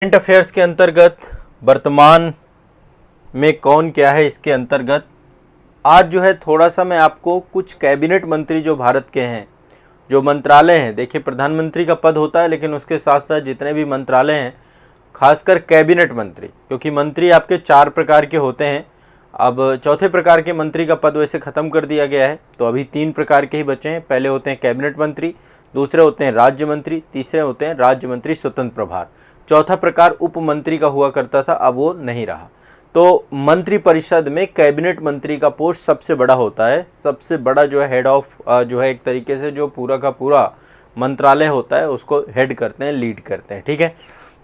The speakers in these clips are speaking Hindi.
करंट अफेयर्स के अंतर्गत वर्तमान में कौन क्या है, इसके अंतर्गत आज जो है थोड़ा सा मैं आपको कुछ कैबिनेट मंत्री जो भारत के हैं, जो मंत्रालय हैं, देखिए प्रधानमंत्री का पद होता है लेकिन उसके साथ साथ जितने भी मंत्रालय हैं, खासकर कैबिनेट मंत्री, क्योंकि मंत्री आपके 4 प्रकार के होते हैं। अब चौथे प्रकार के मंत्री का पद वैसे ख़त्म कर दिया गया है, तो अभी 3 प्रकार के ही बचे हैं। पहले होते हैं कैबिनेट मंत्री, दूसरे होते हैं राज्य मंत्री, तीसरे होते हैं राज्य मंत्री स्वतंत्र प्रभार। चौथा प्रकार उप मंत्री का हुआ करता था, अब वो नहीं रहा। तो मंत्री परिषद में कैबिनेट मंत्री का पोस्ट सबसे बड़ा होता है, सबसे बड़ा जो है हेड ऑफ जो है एक तरीके से जो पूरा का पूरा मंत्रालय होता है उसको हेड करते हैं, लीड करते हैं। ठीक है,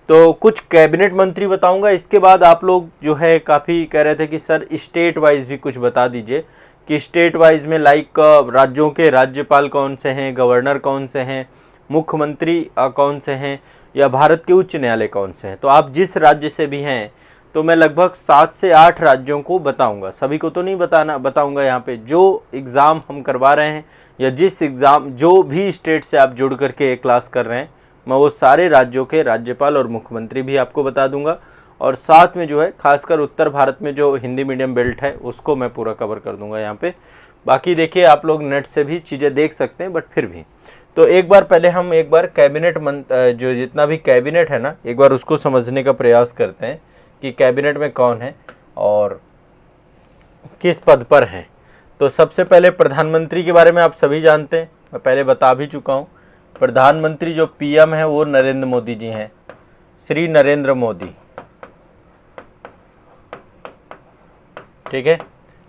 तो कुछ कैबिनेट मंत्री बताऊंगा। इसके बाद आप लोग जो है काफ़ी कह रहे थे कि सर स्टेट वाइज भी कुछ बता दीजिए कि स्टेट वाइज में लाइक राज्यों के राज्यपाल कौन से हैं, गवर्नर कौन से हैं, मुख्यमंत्री कौन से हैं, या भारत के उच्च न्यायालय कौन से हैं। तो आप जिस राज्य से भी हैं, तो मैं लगभग 7 से 8 राज्यों को बताऊंगा, सभी को तो नहीं बताऊंगा। यहाँ पे जो एग्ज़ाम हम करवा रहे हैं या जिस एग्ज़ाम जो भी स्टेट से आप जुड़ करके एक क्लास कर रहे हैं, मैं वो सारे राज्यों के राज्यपाल और मुख्यमंत्री भी आपको बता दूंगा। और साथ में जो है खासकर उत्तर भारत में जो हिंदी मीडियम बेल्ट है उसको मैं पूरा कवर कर दूंगा यहाँ पे। बाकी देखिए आप लोग नेट से भी चीज़ें देख सकते हैं, बट फिर भी तो एक बार पहले हम एक बार कैबिनेट जो जितना भी कैबिनेट है ना, एक बार उसको समझने का प्रयास करते हैं कि कैबिनेट में कौन है और किस पद पर है। तो सबसे पहले प्रधानमंत्री के बारे में आप सभी जानते हैं, मैं पहले बता भी चुका हूँ। प्रधानमंत्री जो पीएम है वो नरेंद्र मोदी जी हैं, श्री नरेंद्र मोदी। ठीक है,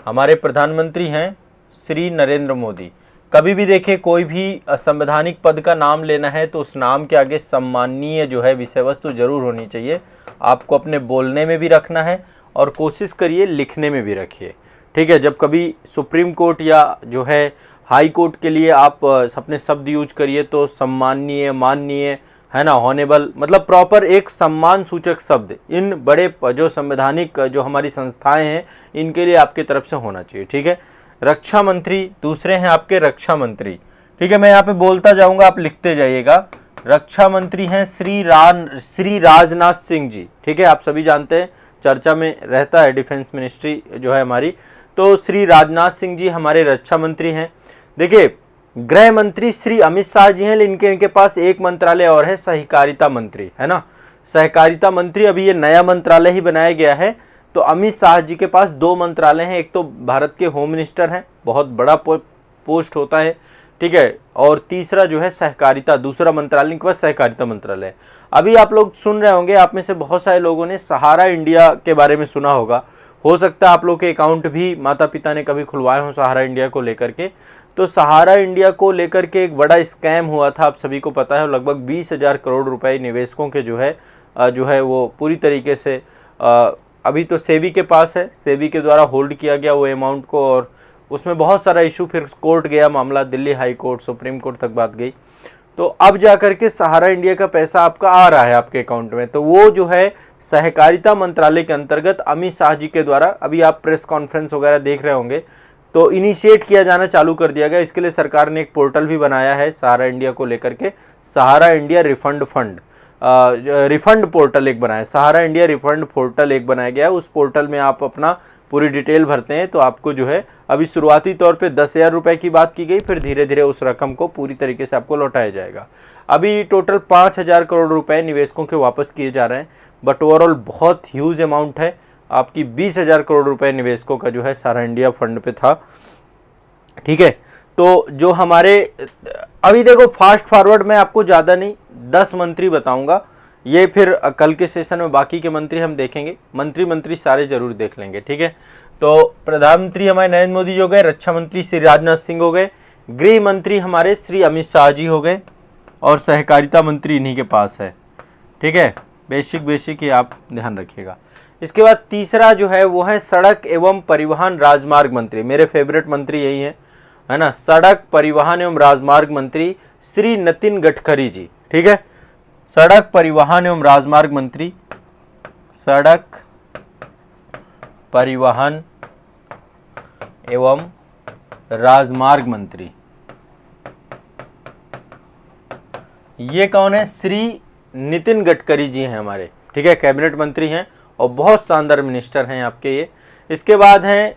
हमारे प्रधानमंत्री हैं श्री नरेंद्र मोदी। कभी भी देखिए कोई भी संवैधानिक पद का नाम लेना है तो उस नाम के आगे सम्माननीय जो है विषय वस्तु जरूर होनी चाहिए। आपको अपने बोलने में भी रखना है और कोशिश करिए लिखने में भी रखिए। ठीक है, जब कभी सुप्रीम कोर्ट या जो है हाई कोर्ट के लिए आप अपने शब्द यूज करिए तो सम्माननीय, माननीय, है ना, ऑनेबल, मतलब प्रॉपर एक सम्मान सूचक शब्द इन बड़े जो संवैधानिक जो हमारी संस्थाएं हैं इनके लिए आपकी तरफ से होना चाहिए। ठीक है, रक्षा मंत्री दूसरे हैं आपके रक्षा मंत्री। ठीक है, मैं यहाँ पे बोलता जाऊंगा, आप लिखते जाइएगा। रक्षा मंत्री हैं श्री राजनाथ सिंह जी। ठीक है, आप सभी जानते हैं चर्चा में रहता है डिफेंस मिनिस्ट्री जो है हमारी, तो श्री राजनाथ सिंह जी हमारे रक्षा मंत्री हैं। देखिए गृह मंत्री श्री अमित शाह जी हैं, लेकिन इनके पास एक मंत्रालय और है, सहकारिता मंत्री, है ना, सहकारिता मंत्री। अभी ये नया मंत्रालय ही बनाया गया है। तो अमित शाह जी के पास 2 मंत्रालय हैं, एक तो भारत के होम मिनिस्टर हैं, बहुत बड़ा पोस्ट होता है। ठीक है, और तीसरा जो है सहकारिता, दूसरा मंत्रालय इनके पास सहकारिता मंत्रालय है। अभी आप लोग सुन रहे होंगे, आप में से बहुत सारे लोगों ने सहारा इंडिया के बारे में सुना होगा। हो सकता है आप लोग के अकाउंट भी माता पिता ने कभी खुलवाए हों सहारा इंडिया को लेकर के। तो सहारा इंडिया को लेकर के एक बड़ा स्कैम हुआ था, आप सभी को पता है। लगभग 20,000 करोड़ रुपए निवेशकों के जो है वो पूरी तरीके से अभी तो सेबी के पास है, सेबी के द्वारा होल्ड किया गया वो अमाउंट को, और उसमें बहुत सारा इशू, फिर कोर्ट गया मामला, Delhi high court, supreme court तक बात गई। तो अब जाकर के सहारा इंडिया का पैसा आपका आ रहा है आपके अकाउंट में। तो वो जो है सहकारिता मंत्रालय के अंतर्गत अमित शाह जी के द्वारा, अभी आप प्रेस कॉन्फ्रेंस वगैरह देख रहे होंगे, तो इनिशिएट किया जाना चालू कर दिया गया। इसके लिए सरकार ने एक पोर्टल भी बनाया है सहारा इंडिया को लेकर के, सहारा इंडिया रिफंड पोर्टल एक बनाया है, सहारा इंडिया रिफंड पोर्टल एक बनाया गया है। उस पोर्टल में आप अपना पूरी डिटेल भरते हैं तो आपको जो है अभी शुरुआती तौर पे 10,000 रुपये की बात की गई, फिर धीरे धीरे उस रकम को पूरी तरीके से आपको लौटाया जाएगा। अभी टोटल 5,000 करोड़ रुपए निवेशकों के वापस किए जा रहे हैं, बट ओवरऑल बहुत ह्यूज अमाउंट है। आपकी 20,000 करोड़ रुपए निवेशकों का जो है सहारा इंडिया फंड पे था। ठीक है, तो जो हमारे अभी देखो फास्ट फॉरवर्ड में आपको ज़्यादा नहीं 10 मंत्री बताऊंगा, ये फिर कल के सेशन में बाकी के मंत्री हम देखेंगे, मंत्री सारे जरूर देख लेंगे। ठीक है, तो प्रधानमंत्री हमारे नरेंद्र मोदी जी हो गए, रक्षा मंत्री श्री राजनाथ सिंह हो गए, गृह मंत्री हमारे श्री अमित शाह जी हो गए, और सहकारिता मंत्री इन्हीं के पास है। ठीक है, बेसिक ये आप ध्यान रखिएगा। इसके बाद तीसरा जो है वो है सड़क एवं परिवहन राजमार्ग मंत्री। मेरे फेवरेट मंत्री यही है ना, सड़क परिवहन एवं राजमार्ग मंत्री श्री नितिन गडकरी जी। ठीक है, सड़क परिवहन एवं राजमार्ग मंत्री, सड़क परिवहन एवं राजमार्ग मंत्री, ये कौन है? श्री नितिन गडकरी जी हैं हमारे। ठीक है, कैबिनेट मंत्री हैं और बहुत शानदार मिनिस्टर हैं आपके ये। इसके बाद हैं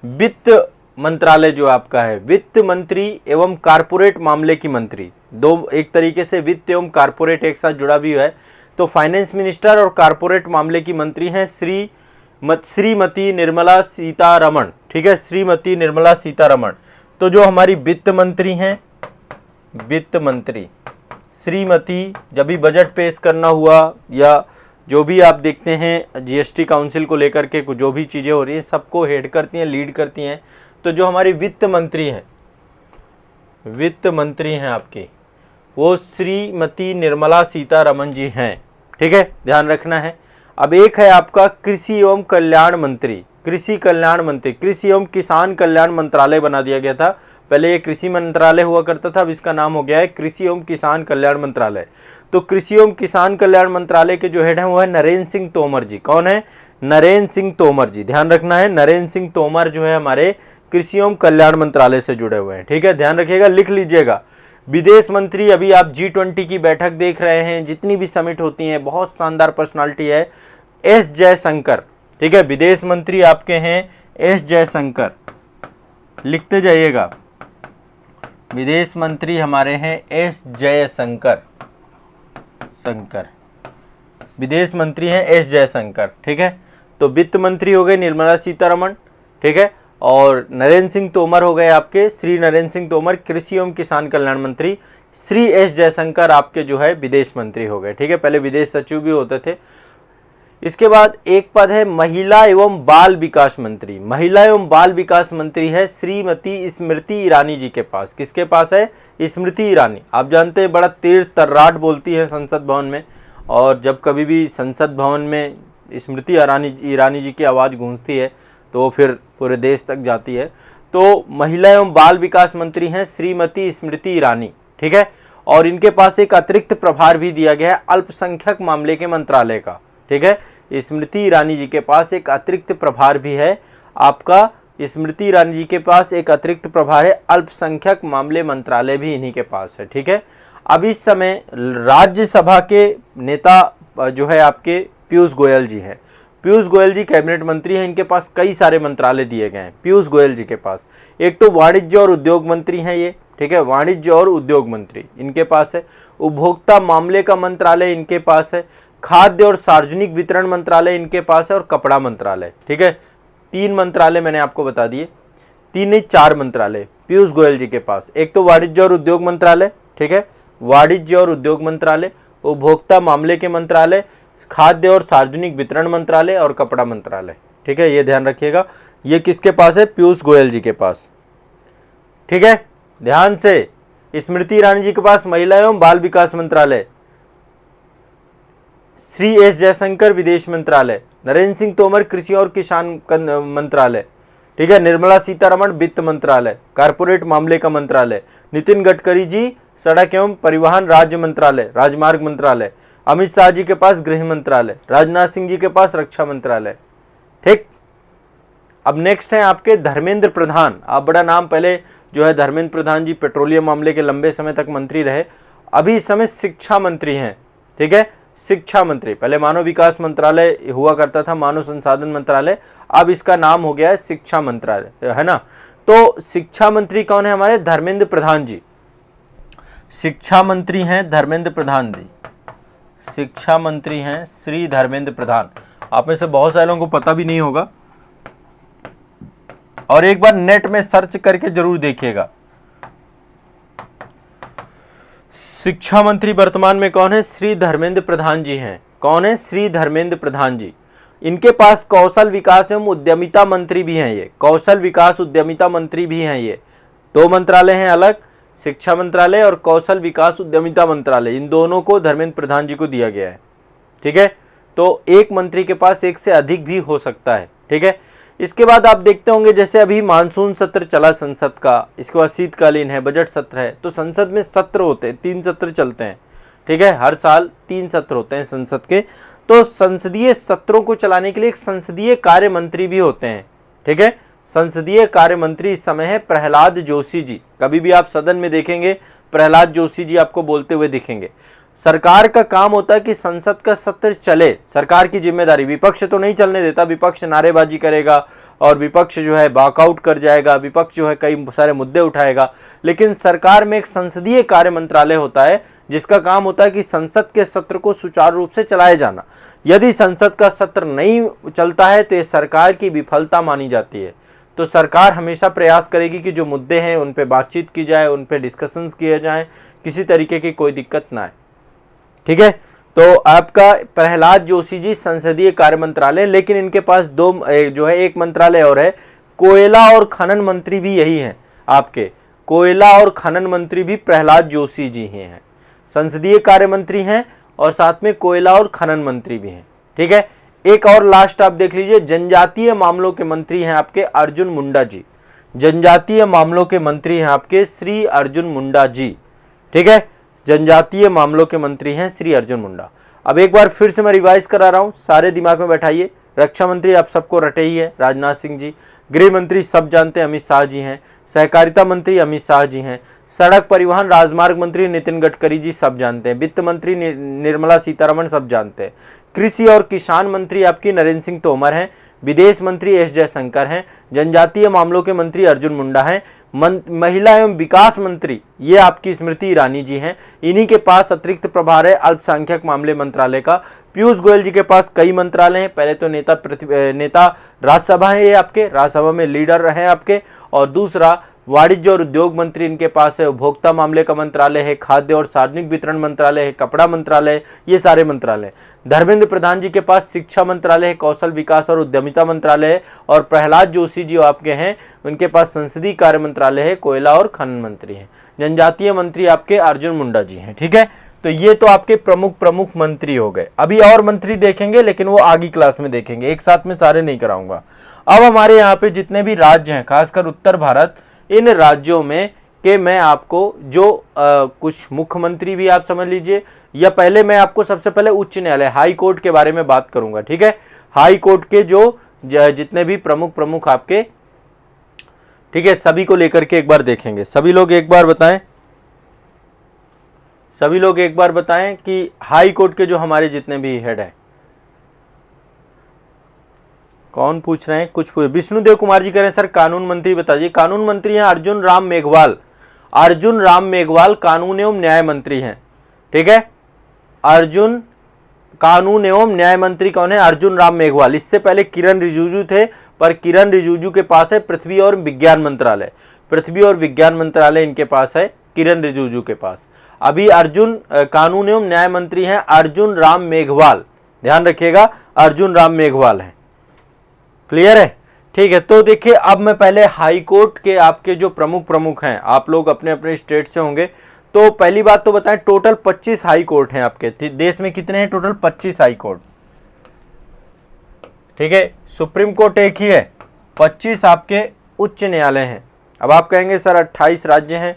वित्त मंत्रालय जो आपका है, वित्त मंत्री एवं कारपोरेट मामले की मंत्री, दो एक तरीके से वित्त एवं कारपोरेट एक साथ जुड़ा भी है। तो फाइनेंस मिनिस्टर और कारपोरेट मामले की मंत्री हैं श्रीमती निर्मला सीतारमण, ठीक है, श्रीमती निर्मला सीतारमण। तो जो हमारी वित्त मंत्री हैं, वित्त मंत्री श्रीमती, जब भी बजट पेश करना हुआ या जो भी आप देखते हैं जीएसटी काउंसिल को लेकर के जो भी चीज़ें हो रही हैं सबको हेड करती हैं, लीड करती हैं। तो जो हमारी वित्त मंत्री हैं, वित्त मंत्री हैं आपकी, वो श्रीमती निर्मला सीतारमण जी हैं, ठीक है, ध्यान रखना है। अब एक है आपका कृषि एवं कल्याण मंत्री, कृषि कल्याण मंत्री, कृषि एवं किसान कल्याण मंत्रालय बना दिया गया था। पहले ये कृषि मंत्रालय हुआ करता था, अब इसका नाम हो गया है कृषि एवं किसान कल्याण मंत्रालय। तो कृषि एवं किसान कल्याण मंत्रालय के जो हेड हैं वो है नरेंद्र सिंह तोमर जी। कौन है? नरेंद्र सिंह तोमर जी। ध्यान रखना है, नरेंद्र सिंह तोमर जो है हमारे कृषि एवं कल्याण मंत्रालय से जुड़े हुए हैं, ठीक है, ध्यान रखिएगा, लिख लीजिएगा। विदेश मंत्री, अभी आप G20 की बैठक देख रहे हैं, जितनी भी समिट होती हैं, बहुत शानदार पर्सनालिटी है एस जयशंकर, ठीक है, विदेश मंत्री आपके हैं एस जयशंकर, लिखते जाइएगा, विदेश मंत्री हमारे हैं एस जयशंकर, विदेश मंत्री हैं एस जयशंकर, ठीक है। तो वित्त मंत्री हो गए निर्मला सीतारमण, ठीक है, और नरेंद्र सिंह तोमर हो गए आपके, श्री नरेंद्र सिंह तोमर कृषि एवं किसान कल्याण मंत्री, श्री एस जयशंकर आपके जो है विदेश मंत्री हो गए, ठीक है, पहले विदेश सचिव भी होते थे। इसके बाद एक पद है महिला एवं बाल विकास मंत्री, महिला एवं बाल विकास मंत्री है श्रीमती स्मृति ईरानी जी के पास। किसके पास है? स्मृति ईरानी। आप जानते हैं बड़ा तेज तर्राट बोलती है संसद भवन में, और जब कभी भी संसद भवन में स्मृति ईरानी जी की आवाज़ गूंजती है तो वो फिर पूरे देश तक जाती है। तो महिला एवं बाल विकास मंत्री हैं श्रीमती स्मृति ईरानी, ठीक है, और इनके पास एक अतिरिक्त प्रभार भी दिया गया है अल्पसंख्यक मामले के मंत्रालय का, ठीक है। स्मृति ईरानी जी के पास एक अतिरिक्त प्रभार भी है आपका, स्मृति ईरानी जी के पास एक अतिरिक्त प्रभार है अल्पसंख्यक मामले मंत्रालय भी इन्हीं के पास है, ठीक है। अब इस समय राज्यसभा के नेता जो है आपके पीयूष गोयल जी हैं। पीयूष गोयल जी कैबिनेट मंत्री हैं, इनके पास कई सारे मंत्रालय दिए गए हैं पीयूष गोयल जी के पास। एक तो वाणिज्य और उद्योग मंत्री हैं ये, ठीक है, वाणिज्य और उद्योग मंत्री इनके पास है। उपभोक्ता मामले का मंत्रालय इनके पास है। खाद्य और सार्वजनिक वितरण मंत्रालय इनके पास है, और कपड़ा मंत्रालय, ठीक है। 3 मंत्रालय मैंने आपको बता दिए, 3 नहीं 4 मंत्रालय पीयूष गोयल जी के पास। एक तो वाणिज्य और उद्योग मंत्रालय, ठीक है, वाणिज्य और उद्योग मंत्रालय, उपभोक्ता मामले के मंत्रालय, खाद्य और सार्वजनिक वितरण मंत्रालय और कपड़ा मंत्रालय, ठीक है, ये ध्यान रखिएगा। ये किसके पास है? पीयूष गोयल जी के पास, ठीक है, ध्यान से। स्मृति ईरानी जी के पास महिला एवं बाल विकास मंत्रालय, श्री एस जयशंकर विदेश मंत्रालय, नरेंद्र सिंह तोमर कृषि और किसान मंत्रालय, ठीक है, निर्मला सीतारमण वित्त मंत्रालय, कारपोरेट मामले का मंत्रालय, नितिन गडकरी जी सड़क एवं परिवहन राज्य मंत्रालय, राजमार्ग मंत्रालय, अमित शाह जी के पास गृह मंत्रालय, राजनाथ सिंह जी के पास रक्षा मंत्रालय, ठीक। अब नेक्स्ट है आपके धर्मेंद्र प्रधान। आप बड़ा नाम, पहले जो है धर्मेंद्र प्रधान जी पेट्रोलियम मामले के लंबे समय तक मंत्री रहे, अभी इस समय शिक्षा मंत्री हैं, ठीक है, शिक्षा मंत्री। पहले मानव विकास मंत्रालय हुआ करता था, मानव संसाधन मंत्रालय, अब इसका नाम हो गया है शिक्षा मंत्रालय, है ना। तो शिक्षा मंत्री कौन है हमारे? धर्मेंद्र प्रधान जी, शिक्षा मंत्री हैं धर्मेंद्र प्रधान जी, शिक्षा मंत्री हैं श्री धर्मेंद्र प्रधान। आप में से बहुत सारे लोगों को पता भी नहीं होगा, और एक बार नेट में सर्च करके जरूर देखिएगा। शिक्षा मंत्री वर्तमान में कौन है? श्री धर्मेंद्र प्रधान जी हैं। कौन है? श्री धर्मेंद्र प्रधान जी। इनके पास कौशल विकास एवं उद्यमिता मंत्री भी हैं, ये कौशल विकास उद्यमिता मंत्री भी हैं। ये 2 मंत्रालय हैं अलग, शिक्षा मंत्रालय और कौशल विकास उद्यमिता मंत्रालय, इन दोनों को धर्मेंद्र प्रधान जी को दिया गया है, ठीक है। तो एक मंत्री के पास एक से अधिक भी हो सकता है, ठीक है। इसके बाद आप देखते होंगे जैसे अभी मानसून सत्र चला संसद का, इसके बाद शीतकालीन है, बजट सत्र है, तो संसद में सत्र होते हैं, 3 सत्र चलते हैं, ठीक है, हर साल 3 सत्र होते हैं संसद के। तो संसदीय सत्रों को चलाने के लिए एक संसदीय कार्य मंत्री भी होते हैं, ठीक है। संसदीय कार्य मंत्री इस समय है प्रहलाद जोशी जी। कभी भी आप सदन में देखेंगे प्रहलाद जोशी जी आपको बोलते हुए दिखेंगे। सरकार का काम होता है कि संसद का सत्र चले, सरकार की जिम्मेदारी। विपक्ष तो नहीं चलने देता, विपक्ष नारेबाजी करेगा और विपक्ष जो है वॉकआउट कर जाएगा, विपक्ष जो है कई सारे मुद्दे उठाएगा। लेकिन सरकार में एक संसदीय कार्य मंत्रालय होता है जिसका काम होता है कि संसद के सत्र को सुचारू रूप से चलाया जाना। यदि संसद का सत्र नहीं चलता है तो ये सरकार की विफलता मानी जाती है। तो सरकार हमेशा प्रयास करेगी कि जो मुद्दे हैं उन पे बातचीत की जाए, उन पे डिस्कशंस किए जाएं, किसी तरीके की कोई दिक्कत ना आए। ठीक है, तो आपका प्रहलाद जोशी जी संसदीय कार्य मंत्रालय, लेकिन इनके पास दो जो है एक मंत्रालय और है, कोयला और खनन मंत्री भी यही हैं आपके, कोयला और खनन मंत्री भी प्रहलाद जोशी जी ही हैं, संसदीय कार्य मंत्री हैं और साथ में कोयला और खनन मंत्री भी हैं। ठीक है, एक और लास्ट आप देख लीजिए, जनजातीय मामलों के मंत्री हैं आपके अर्जुन मुंडा जी, जनजातीय मामलों के मंत्री हैं आपके श्री अर्जुन मुंडा जी। ठीक है, जनजातीय मामलों के मंत्री हैं श्री अर्जुन मुंडा। अब एक बार फिर से मैं रिवाइज करा रहा हूं, सारे दिमाग में बैठाइए। रक्षा मंत्री आप सबको रटे ही है, राजनाथ सिंह जी। गृह मंत्री सब जानते हैं, अमित शाह जी हैं। सहकारिता मंत्री अमित शाह जी हैं। सड़क परिवहन राजमार्ग मंत्री नितिन गडकरी जी सब जानते हैं। वित्त मंत्री निर्मला सीतारमण सब जानते हैं। कृषि और किसान मंत्री आपकी नरेंद्र सिंह तोमर हैं। विदेश मंत्री एस जयशंकर हैं। जनजातीय मामलों के मंत्री अर्जुन मुंडा हैं। महिला एवं विकास मंत्री ये आपकी स्मृति ईरानी जी हैं। इन्हीं के पास अतिरिक्त प्रभार है अल्पसंख्यक मामले मंत्रालय का। पीयूष गोयल जी के पास कई मंत्रालय हैं। पहले तो नेता राज्यसभा है, ये आपके राज्यसभा में लीडर रहे आपके, और दूसरा वाणिज्य और उद्योग मंत्री इनके पास है। उपभोक्ता मामले का मंत्रालय है, खाद्य और सार्वजनिक वितरण मंत्रालय है, कपड़ा मंत्रालय, ये सारे मंत्रालय। धर्मेंद्र प्रधान जी के पास शिक्षा मंत्रालय है, कौशल विकास और उद्यमिता मंत्रालय है, और प्रहलाद जोशी जी आपके हैं उनके पास संसदीय कार्य मंत्रालय है, कोयला और खनन मंत्री है। जनजातीय मंत्री आपके अर्जुन मुंडा जी हैं। ठीक है, तो ये तो आपके प्रमुख मंत्री हो गए। अभी और मंत्री देखेंगे लेकिन वो आगे क्लास में देखेंगे, एक साथ में सारे नहीं कराऊंगा। अब हमारे यहाँ पे जितने भी राज्य हैं, खासकर उत्तर भारत, इन राज्यों में के मैं आपको जो कुछ मुख्यमंत्री भी आप समझ लीजिए, या पहले मैं आपको सबसे पहले उच्च न्यायालय हाई कोर्ट के बारे में बात करूंगा। ठीक है, हाई कोर्ट के जो जितने भी प्रमुख आपके, ठीक है, सभी को लेकर के एक बार देखेंगे। सभी लोग एक बार बताएं कि हाई कोर्ट के जो हमारे जितने भी हेड हैं, कौन पूछ रहे हैं, कुछ विष्णुदेव कुमार जी कह रहे हैं सर कानून मंत्री बताइए। कानून मंत्री हैं अर्जुन राम मेघवाल। अर्जुन राम मेघवाल कानून एवं न्याय मंत्री हैं। ठीक है, अर्जुन कानून एवं न्याय मंत्री कौन है? अर्जुन राम मेघवाल। इससे पहले किरण रिजिजू थे, पर किरण रिजिजू के पास है पृथ्वी और विज्ञान मंत्रालय। पृथ्वी और विज्ञान मंत्रालय इनके पास है, किरण रिजिजू के पास। अभी अर्जुन कानून एवं न्याय मंत्री हैं अर्जुन राम मेघवाल, ध्यान रखिएगा, अर्जुन राम मेघवाल है। क्लियर है? ठीक है, तो देखिए अब मैं पहले हाई कोर्ट के आपके जो प्रमुख हैं, आप लोग अपने अपने स्टेट से होंगे, तो पहली बात तो बताएं, टोटल 25 हाई कोर्ट हैं आपके देश में। कितने हैं टोटल? 25 high court. ठीक है, सुप्रीम कोर्ट एक ही है, 25 आपके उच्च न्यायालय हैं। अब आप कहेंगे सर 28 राज्य हैं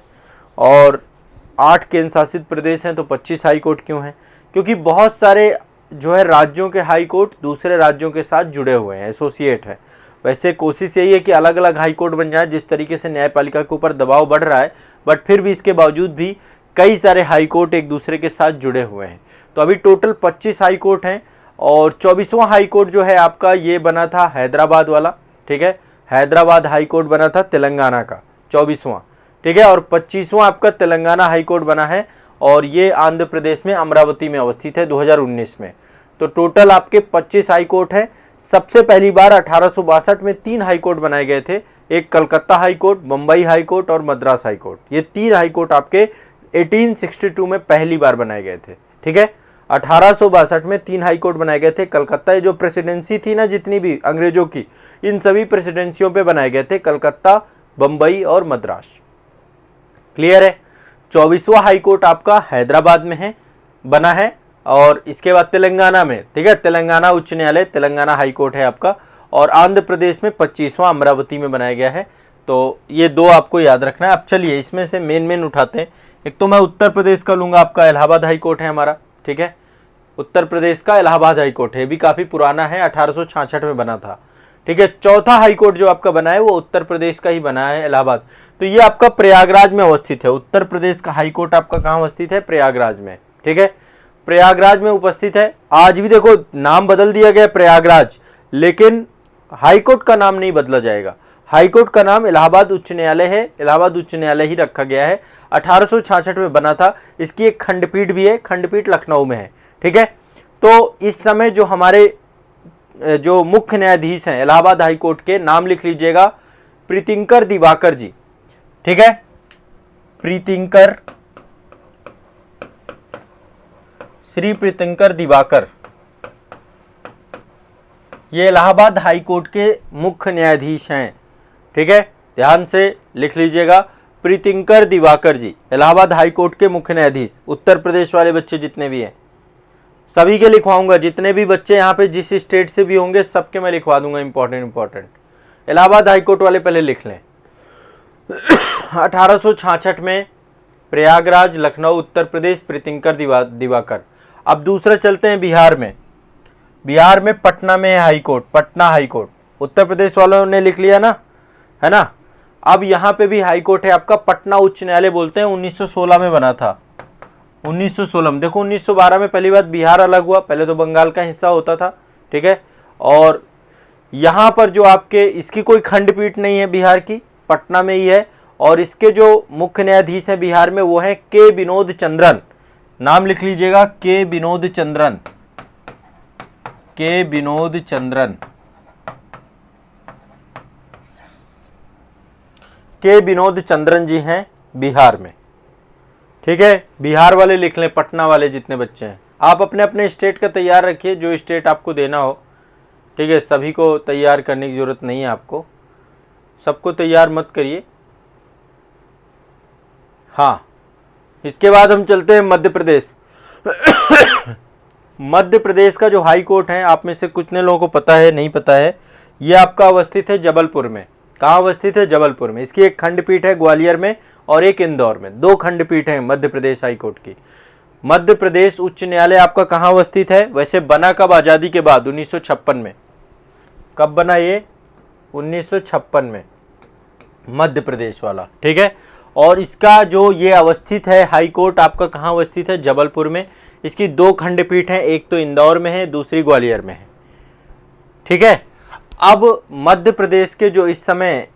और 8 केंद्र शासित प्रदेश हैं, तो 25 हाई कोर्ट क्यों हैं? क्योंकि बहुत सारे जो है राज्यों के हाई कोर्ट दूसरे राज्यों के साथ जुड़े हुए हैं, एसोसिएट है। वैसे कोशिश यही है कि अलग अलग हाई कोर्ट बन जाए, जिस तरीके से न्यायपालिका के ऊपर दबाव बढ़ रहा है, बट फिर भी इसके बावजूद भी कई सारे हाई कोर्ट एक दूसरे के साथ जुड़े हुए हैं। तो अभी टोटल 25 हाई कोर्ट हैं, और 24वां हाई कोर्ट जो है आपका ये बना था हैदराबाद वाला। ठीक है, हैदराबाद हाई कोर्ट बना था तेलंगाना का, 24वां। ठीक है, और 25वां आपका तेलंगाना हाई कोर्ट बना है, और ये आंध्र प्रदेश में अमरावती में अवस्थित है 2019 में। तो टोटल आपके 25 हाई कोर्ट है। सबसे पहली बार 1862 में 3 हाई कोर्ट बनाए गए थे, एक Calcutta high court, Bombay high court और मद्रास हाई कोर्ट। ये 3 हाई कोर्ट आपके 1862 में पहली बार बनाए गए थे। ठीक है, 1862 में 3 हाई कोर्ट बनाए गए थे। कलकत्ता जो प्रेसिडेंसी थी ना जितनी भी अंग्रेजों की, इन सभी प्रेसिडेंसियों पे बनाए गए थे, कलकत्ता, बम्बई और मद्रास। क्लियर है? 24वां हाई कोर्ट आपका हैदराबाद में है, बना है, और इसके बाद तेलंगाना में, ठीक है, तेलंगाना उच्च न्यायालय, तेलंगाना हाई कोर्ट है आपका, और आंध्र प्रदेश में 25वां अमरावती में बनाया गया है। तो ये 2 आपको याद रखना है। अब चलिए इसमें से मेन उठाते हैं। एक तो मैं उत्तर प्रदेश का लूंगा, आपका इलाहाबाद हाई कोर्ट है हमारा। ठीक है, उत्तर प्रदेश का इलाहाबाद हाई कोर्ट है, भी काफी पुराना है, 1866 में बना था। ठीक है, चौथा हाई कोर्ट जो आपका बना है वो उत्तर प्रदेश का ही बना है, इलाहाबाद। तो ये आपका प्रयागराज में अवस्थित है। उत्तर प्रदेश का हाई कोर्ट आपका कहाँ अवस्थित है? प्रयागराज में। ठीक है, प्रयागराज में उपस्थित है। आज भी देखो नाम बदल दिया गया प्रयागराज, लेकिन हाईकोर्ट का नाम नहीं बदला जाएगा। हाईकोर्ट का नाम इलाहाबाद उच्च न्यायालय है, इलाहाबाद उच्च न्यायालय ही रखा गया है। 1866 में बना था। इसकी एक खंडपीठ भी है, खंडपीठ लखनऊ में है। ठीक है, तो इस समय जो हमारे जो मुख्य न्यायाधीश हैं इलाहाबाद हाईकोर्ट के, नाम लिख लीजिएगा, प्रीतिंकर दिवाकर जी। ठीक है, प्रीतिंकर, श्री प्रीतिंकर दिवाकर, ये इलाहाबाद हाईकोर्ट के मुख्य न्यायाधीश हैं। ठीक है, ध्यान से लिख लीजिएगा, प्रीतिंकर दिवाकर जी इलाहाबाद हाईकोर्ट के मुख्य न्यायाधीश। उत्तर प्रदेश वाले बच्चे जितने भी हैं सभी के लिखवाऊंगा, जितने भी बच्चे यहाँ पे जिस स्टेट से भी होंगे सबके मैं लिखवा दूंगा। इंपॉर्टेंट इलाहाबाद हाईकोर्ट वाले पहले लिख लें। 1866 में प्रयागराज लखनऊ उत्तर प्रदेश, प्रीतिंकर दिवाकर। अब दूसरा चलते हैं बिहार में। बिहार में पटना में है हाईकोर्ट, पटना हाईकोर्ट। उत्तर प्रदेश वालों ने लिख लिया ना, है ना। अब यहाँ पे भी हाईकोर्ट है आपका, पटना उच्च न्यायालय बोलते हैं। 1916 में बना था, 1916 में। देखो 1912 में पहली बार बिहार अलग हुआ, पहले तो बंगाल का हिस्सा होता था। ठीक है, और यहाँ पर जो आपके इसकी कोई खंडपीठ नहीं है बिहार की, पटना में ही है। और इसके जो मुख्य न्यायाधीश हैं बिहार में वो हैं के विनोद चंद्रन। नाम लिख लीजिएगा, के विनोद चंद्रन, के विनोद चंद्रन, के विनोद चंद्रन जी हैं बिहार में। ठीक है, बिहार वाले लिख लें, पटना वाले जितने बच्चे हैं। आप अपने अपने स्टेट का तैयार रखिए, जो स्टेट आपको देना हो। ठीक है, सभी को तैयार करने की जरूरत नहीं है, आपको सबको तैयार मत करिए। हाँ, इसके बाद हम चलते हैं मध्य प्रदेश। मध्य प्रदेश का जो हाई कोर्ट है, आप में से कुछ ने लोगों को पता है, नहीं पता है, ये आपका अवस्थित है जबलपुर में। कहाँ अवस्थित है? जबलपुर में। इसकी एक खंडपीठ है ग्वालियर में और एक इंदौर में। दो खंडपीठ हैं मध्य प्रदेश हाई कोर्ट की। मध्य प्रदेश उच्च न्यायालय आपका कहाँ अवस्थित है? वैसे बना कब? आज़ादी के बाद 1956 में। कब बना ये? 1956 में, मध्य प्रदेश वाला। ठीक है, और इसका जो ये अवस्थित है हाई कोर्ट आपका कहाँ अवस्थित है? जबलपुर में। इसकी दो खंडपीठ हैं, एक तो इंदौर में है, दूसरी ग्वालियर में है। ठीक है, अब मध्य प्रदेश के जो इस समय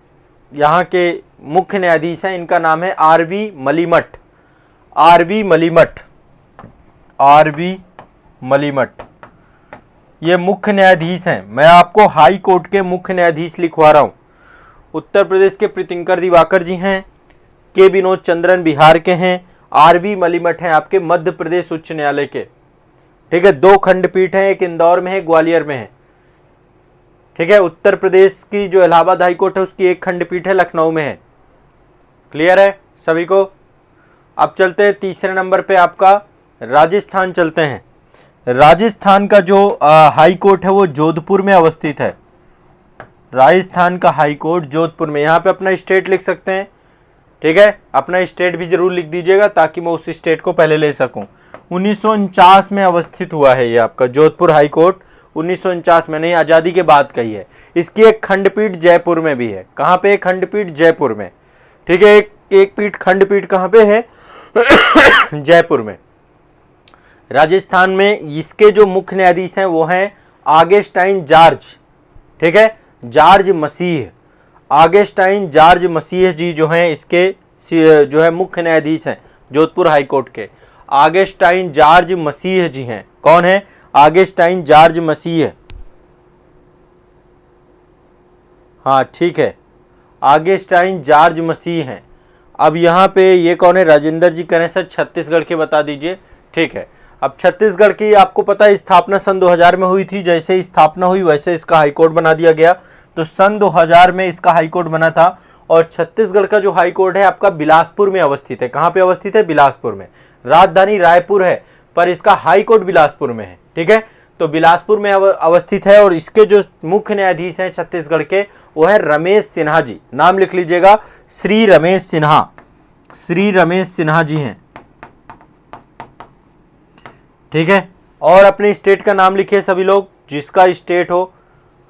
यहाँ के मुख्य न्यायाधीश हैं, इनका नाम है RV Malimath. RV Malimath, RV Malimath, ये मुख्य न्यायाधीश हैं। मैं आपको हाई कोर्ट के मुख्य न्यायाधीश लिखवा रहा हूँ। उत्तर प्रदेश के प्रीतिंकर दिवाकर जी हैं, के विनोद चंद्रन बिहार के हैं, आरवी मलीमठ हैं आपके मध्य प्रदेश उच्च न्यायालय के। ठीक है, दो खंडपीठ हैं, एक इंदौर में है, ग्वालियर में है। ठीक है, उत्तर प्रदेश की जो इलाहाबाद हाई कोर्ट है उसकी एक खंडपीठ है, लखनऊ में है। क्लियर है सभी को? अब चलते हैं तीसरे नंबर पे आपका राजस्थान चलते हैं। राजस्थान का जो हाई कोर्ट है वो जोधपुर में अवस्थित है। राजस्थान का हाई कोर्ट जोधपुर में। यहाँ पे अपना स्टेट लिख सकते हैं। ठीक है, अपना स्टेट भी जरूर लिख दीजिएगा ताकि मैं उस स्टेट को पहले ले सकूं। 1949 में अवस्थित हुआ है ये आपका जोधपुर हाई कोर्ट। 1949 में, नहीं, आज़ादी के बाद कही है। इसकी एक खंडपीठ जयपुर में भी है। कहाँ पे? खंडपीठ जयपुर में। ठीक है, एक पीठ खंडपीठ कहाँ पे है? जयपुर में। राजस्थान में इसके जो मुख्य न्यायाधीश हैं वो हैं आगस्टाइन जॉर्ज। ठीक है, जॉर्ज मसीह, आगस्टाइन जॉर्ज मसीह जी जो हैं इसके जो है मुख्य न्यायाधीश हैं जोधपुर हाई कोर्ट के। आगस्टाइन जॉर्ज मसीह जी हैं। कौन है? आगस्टाइन जॉर्ज मसीह। हाँ ठीक है, आगस्टाइन जॉर्ज मसीह हैं। अब यहाँ पे ये कौन है? राजेंद्र जी करें सर छत्तीसगढ़ के बता दीजिए। ठीक है, अब छत्तीसगढ़ की आपको पता है स्थापना सन 2000 में हुई थी। जैसे ही स्थापना हुई वैसे इसका हाईकोर्ट बना दिया गया। तो सन 2000 में इसका हाईकोर्ट बना था। और छत्तीसगढ़ का जो हाईकोर्ट है आपका बिलासपुर में अवस्थित है। कहाँ पे अवस्थित है? बिलासपुर में। राजधानी रायपुर है पर इसका हाईकोर्ट बिलासपुर में है। ठीक है, तो बिलासपुर में अवस्थित है। और इसके जो मुख्य न्यायाधीश हैं छत्तीसगढ़ के वो है रमेश सिन्हा जी। नाम लिख लीजिएगा, श्री रमेश सिन्हा। श्री रमेश सिन्हा जी हैं। ठीक है, और अपने स्टेट का नाम लिखिए सभी लोग, जिसका स्टेट हो।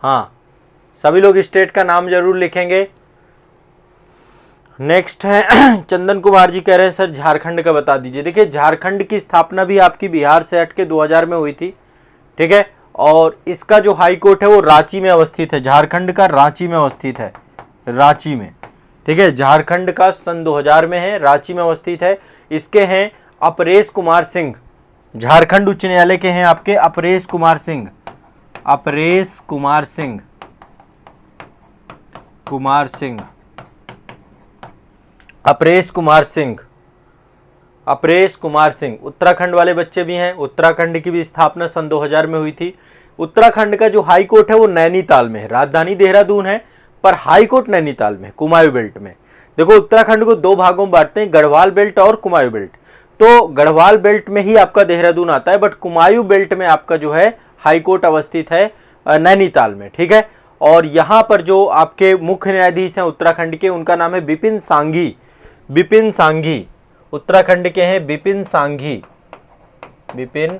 हाँ, सभी लोग स्टेट का नाम जरूर लिखेंगे। नेक्स्ट है चंदन कुमार जी कह रहे हैं सर झारखंड का बता दीजिए। देखिए झारखंड की स्थापना भी आपकी बिहार से हट के 2000 में हुई थी, ठीक है, और इसका जो हाई कोर्ट है वो रांची में अवस्थित है। झारखंड का रांची में अवस्थित है, रांची में, ठीक है। झारखंड का सन 2000 में है, रांची में अवस्थित है। इसके हैं अपरेश कुमार सिंह, झारखंड उच्च न्यायालय के हैं आपके अपरेश कुमार सिंह, अपरेश कुमार सिंह, कुमार सिंह, अपरेश कुमार सिंह, अपरेश कुमार सिंह। उत्तराखंड वाले बच्चे भी हैं, उत्तराखंड की भी स्थापना सन 2000 में हुई थी। उत्तराखंड का जो हाई कोर्ट है वो नैनीताल में है, राजधानी देहरादून है पर हाई कोर्ट नैनीताल में, कुमाऊं बेल्ट में। देखो उत्तराखंड को दो भागों में बांटते हैं, गढ़वाल बेल्ट और कुमाऊं बेल्ट। तो गढ़वाल बेल्ट में ही आपका देहरादून आता है, बट कुमाऊं बेल्ट में आपका जो है हाई कोर्ट अवस्थित है नैनीताल में, ठीक है। और यहाँ पर जो आपके मुख्य न्यायाधीश हैं उत्तराखंड के, उनका नाम है बिपिन सांघी, बिपिन सांघी, उत्तराखंड के हैं बिपिन सांघी, बिपिन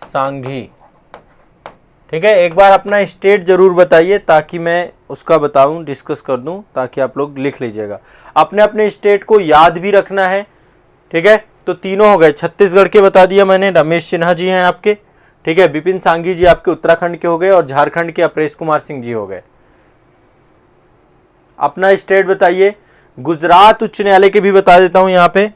सांघी, ठीक है। एक बार अपना स्टेट जरूर बताइए ताकि मैं उसका बताऊं, डिस्कस कर दूं, ताकि आप लोग लिख लीजिएगा। अपने अपने स्टेट को याद भी रखना है, ठीक है। तो तीनों हो गए, छत्तीसगढ़ के बता दिया मैंने, रमेश सिन्हा जी हैं आपके, ठीक है, बिपिन सांघी जी आपके उत्तराखंड के हो गए, और झारखंड के अपरेश कुमार सिंह जी हो गए। अपना स्टेट बताइए। गुजरात उच्च न्यायालय के भी बता देता हूं यहाँ पे।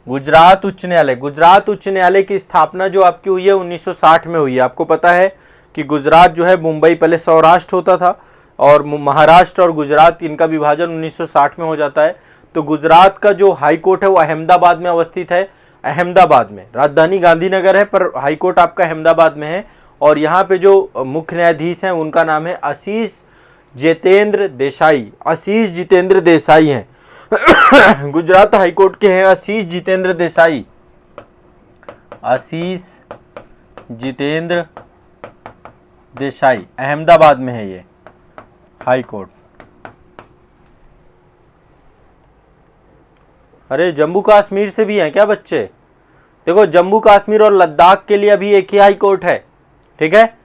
गुजरात उच्च न्यायालय, गुजरात उच्च न्यायालय की स्थापना जो आपकी हुई है 1960 में हुई है। आपको पता है कि गुजरात जो है, मुंबई पहले सौराष्ट्र होता था और महाराष्ट्र और गुजरात इनका विभाजन 1960 में हो जाता है। तो गुजरात का जो हाई कोर्ट है वो अहमदाबाद में अवस्थित है, अहमदाबाद में। राजधानी गांधीनगर है पर हाई कोर्ट आपका अहमदाबाद में है। और यहाँ पे जो मुख्य न्यायाधीश हैं उनका नाम है आशीष जितेंद्र देसाई, आशीष जितेंद्र देसाई हैं। गुजरात हाई कोर्ट के हैं आशीष जितेंद्र देसाई, आशीष जितेंद्र देसाई, अहमदाबाद में है ये हाई कोर्ट। अरे जम्मू कश्मीर से भी हैं क्या बच्चे? देखो जम्मू कश्मीर और लद्दाख के लिए अभी एक ही हाई कोर्ट है, ठीक है।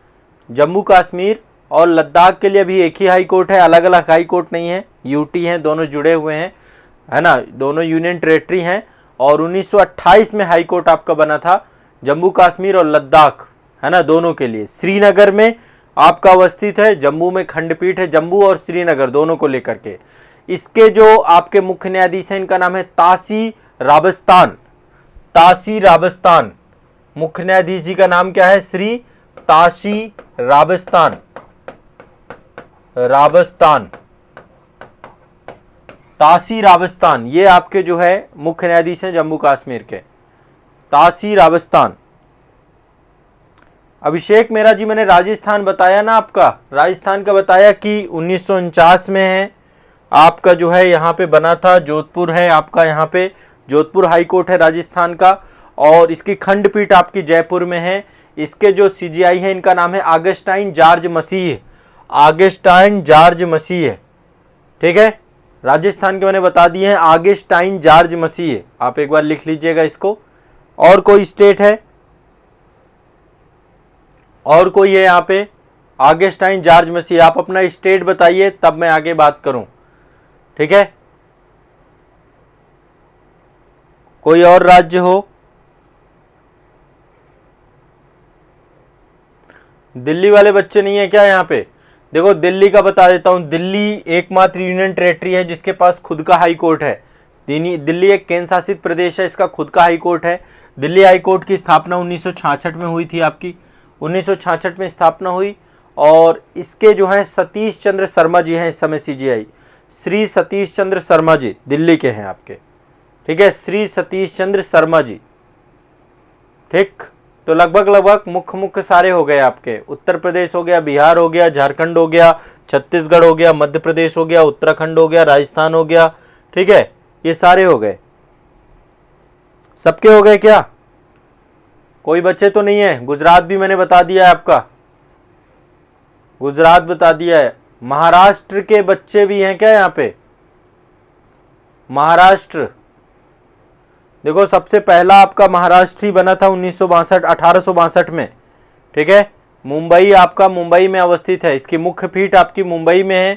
जम्मू कश्मीर और लद्दाख के लिए अभी एक ही हाई कोर्ट है, अलग अलग हाई कोर्ट नहीं है, यूटी हैं, दोनों जुड़े हुए हैं, है ना, दोनों यूनियन टेरेटरी हैं। और 1928 में हाई कोर्ट आपका बना था जम्मू कश्मीर और लद्दाख, है ना, दोनों के लिए। श्रीनगर में आपका अवस्थित है, जम्मू में खंडपीठ है, जम्मू और श्रीनगर दोनों को लेकर के। इसके जो आपके मुख्य न्यायाधीश हैं इनका नाम है तासी राबस्तान, तासी राबस्तान। मुख्य न्यायाधीश जी का नाम क्या है? श्री तासी राबस्तान, राबस्तान, तासी राबस्तान, ये आपके जो है मुख्य न्यायाधीश हैं जम्मू कश्मीर के, तासी राबस्तान। अभिषेक मेरा जी, मैंने राजस्थान बताया ना, आपका राजस्थान का बताया कि 1949 में है आपका जो है यहाँ पे बना था। जोधपुर है आपका, यहाँ पे जोधपुर हाई कोर्ट है राजस्थान का, और इसकी खंडपीठ आपकी जयपुर में है। इसके जो सीजीआई है इनका नाम है ऑगस्टाइन जॉर्ज मसीह, ऑगस्टाइन जॉर्ज मसीह, ठीक है। राजस्थान के मैंने बता दिए हैं, ऑगस्टाइन जॉर्ज मसीह, आप एक बार लिख लीजिएगा इसको। और कोई स्टेट है? और कोई है यहाँ पे? ऑगस्टाइन जॉर्ज मसीह, आप अपना स्टेट बताइए तब मैं आगे बात करूं, ठीक है। कोई और राज्य हो? दिल्ली वाले बच्चे नहीं है क्या यहाँ पे? देखो दिल्ली का बता देता हूं। दिल्ली एकमात्र यूनियन टेरेटरी है जिसके पास खुद का हाई कोर्ट है। दिल्ली एक केंद्र शासित प्रदेश है, इसका खुद का हाई कोर्ट है। दिल्ली हाई कोर्ट की स्थापना 1966 में हुई थी आपकी, 1966 में स्थापना हुई। और इसके जो है सतीश चंद्र शर्मा जी हैं इस समय सीजीआई, श्री सतीश चंद्र शर्मा जी दिल्ली के हैं आपके, ठीक है, श्री सतीश चंद्र शर्मा जी, ठीक। तो लगभग मुख्य सारे हो गए आपके। उत्तर प्रदेश हो गया, बिहार हो गया, झारखंड हो गया, छत्तीसगढ़ हो गया, मध्य प्रदेश हो गया, उत्तराखंड हो गया, राजस्थान हो गया, ठीक है, ये सारे हो गए। सबके हो गए क्या? कोई बच्चे तो नहीं है? गुजरात भी मैंने बता दिया है आपका, गुजरात बता दिया है। महाराष्ट्र के बच्चे भी हैं क्या यहाँ पे? महाराष्ट्र, देखो सबसे पहला आपका महाराष्ट्र ही बना था 1862 में, ठीक है। मुंबई आपका मुंबई में अवस्थित है, इसकी मुख्य पीठ आपकी मुंबई में है।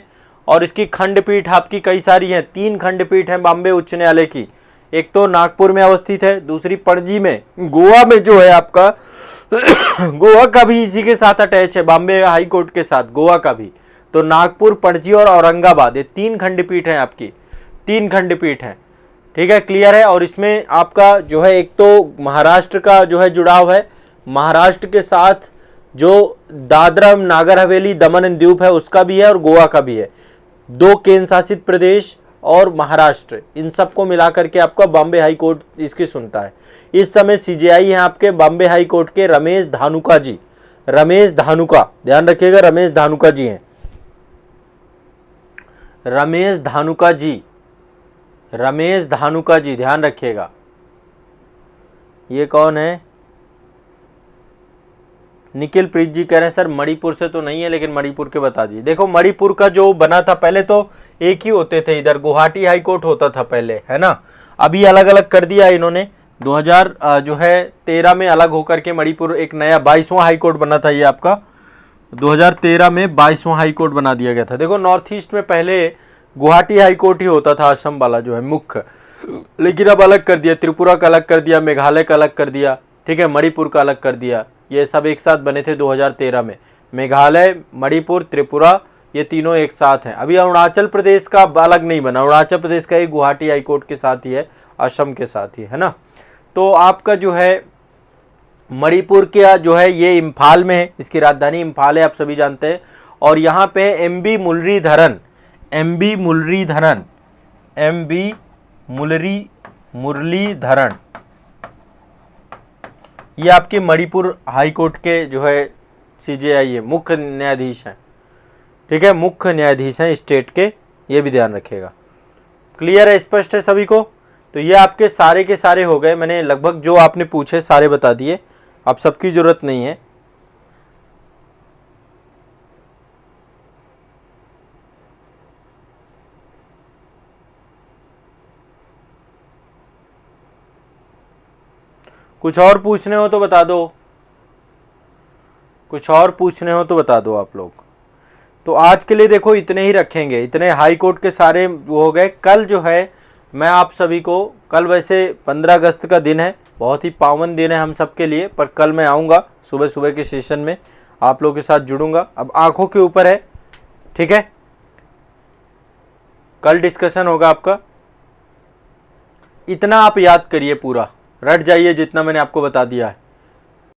और इसकी खंडपीठ आपकी कई सारी हैं, 3 खंडपीठ हैं बॉम्बे उच्च न्यायालय की। एक तो नागपुर में अवस्थित है, दूसरी पणजी में, गोवा में जो है आपका गोवा का भी इसी के साथ अटैच है, बॉम्बे हाई कोर्ट के साथ गोवा का भी। तो नागपुर, पणजी और औरंगाबाद, ये 3 खंडपीठ हैं आपकी, 3 खंडपीठ हैं। ठीक है, क्लियर है। और इसमें आपका जो है एक तो महाराष्ट्र का जो है जुड़ाव है, महाराष्ट्र के साथ जो दादरा नागर हवेली दमन एंड दीव है उसका भी है और गोवा का भी है। 2 केंद्र शासित प्रदेश और महाराष्ट्र, इन सबको मिलाकर के आपका बॉम्बे हाई कोर्ट इसकी सुनता है। इस समय सीजेआई हैं आपके बॉम्बे हाई कोर्ट के रमेश धानुका जी, रमेश धानुका, ध्यान रखिएगा, रमेश धानुका जी हैं, रमेश धानुका जी, रमेश धानुका जी, ध्यान रखिएगा। ये कौन है? निखिल प्रीत जी कह रहे हैं सर मणिपुर से तो नहीं है, लेकिन मणिपुर के बता दीजिए। देखो मणिपुर का जो बना था, पहले तो एक ही होते थे, इधर गुवाहाटी हाई कोर्ट होता था पहले, है ना। अभी अलग अलग कर दिया इन्होंने, 2013 में अलग होकर के मणिपुर एक नया 22वां हाई कोर्ट बना था। ये आपका 2013 में 22वां हाई कोर्ट बना दिया गया था। देखो नॉर्थ ईस्ट में पहले गुवाहाटी हाई कोर्ट ही होता था, असम वाला जो है मुख्य, लेकिन अब अलग कर दिया, त्रिपुरा का अलग कर दिया, मेघालय का अलग कर दिया, ठीक है, मणिपुर का अलग कर दिया। ये सब एक साथ बने थे 2013 में, मेघालय, मणिपुर, त्रिपुरा, ये तीनों एक साथ हैं। अभी अरुणाचल प्रदेश का अलग नहीं बना, अरुणाचल प्रदेश का ही गुवाहाटी हाई कोर्ट के साथ ही है, असम के साथ ही है ना। तो आपका जो है मणिपुर का जो है ये इम्फाल में है, इसकी राजधानी इम्फाल है, आप सभी जानते हैं। और यहाँ पे MB Muralidharan, MB Muralidharan, MB Muralidharan, ये आपके मणिपुर हाई कोर्ट के जो है सीजेआई है, मुख्य न्यायाधीश हैं, ठीक है, मुख्य न्यायाधीश हैं स्टेट के, ये भी ध्यान रखिएगा। क्लियर है, स्पष्ट है सभी को? तो ये आपके सारे के सारे हो गए, मैंने लगभग जो आपने पूछे सारे बता दिए, अब सबकी जरूरत नहीं है। कुछ और पूछने हो तो बता दो, कुछ और पूछने हो तो बता दो आप लोग। तो आज के लिए देखो इतने ही रखेंगे, इतने हाई कोर्ट के सारे वो हो गए। कल जो है मैं आप सभी को, कल वैसे 15 अगस्त का दिन है, बहुत ही पावन दिन है हम सब के लिए, पर कल मैं आऊँगा सुबह सुबह के सेशन में, आप लोगों के साथ जुड़ूंगा। अब आंखों के ऊपर है, ठीक है, कल डिस्कशन होगा आपका। इतना आप याद करिए, पूरा रट जाइए जितना मैंने आपको बता दिया है।